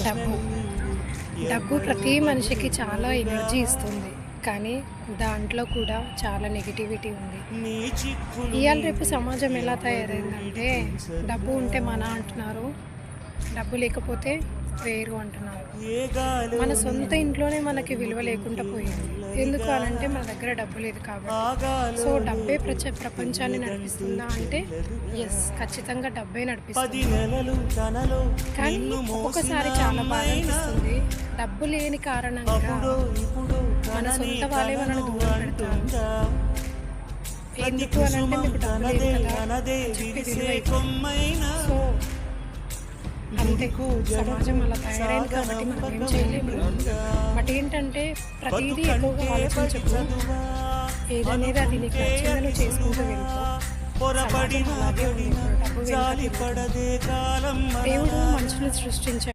డబ్బు డబ్బు ప్రతి మనిషికి చాలా ఎనర్జీ ఇస్తుంది, కానీ దాంట్లో కూడా చాలా నెగిటివిటీ ఉంది. ఇవాళ రేపు సమాజం ఎలా తయారైందంటే డబ్బు ఉంటే మన అంటున్నారు, డబ్బు లేకపోతే వేరు అంటున్నారు. మన సొంత ఇంట్లోనే మనకి విలువ లేకుండా పోయింది. ఎందుకు అనంటే మన దగ్గర డబ్బు లేదు కాబట్టి. సో డబ్బే ప్రపంచాన్ని నడిపిస్తుందా అంటే ఎస్, ఖచ్చితంగా డబ్బే నడిపిస్తుంది. కానీ ఒక్కొక్కసారి చాలా బాధ అనిపిస్తుంది, డబ్బు లేని కారణంగా మన సొంత వాళ్ళే మనల్ని దూరం పెడతారు. ఎందుకు అనంటే మీకు డబ్బు లేదు కదా చెప్పి విలువ. సో అంతే, సమాజం అలా తయారైంది కాబట్టి మనం ఏం చేయలేము. బట్ ఏంటంటే ప్రతిదీ ఎక్కువగా ఆలోచించకు, ఏదనేది అది నీకు నచ్చిందని చేసుకుంటూ వెళ్తా. సమాజం అలాగే ఉంది. డబ్బు వెనుక దేవుడు మనుషులు సృష్టించాడు.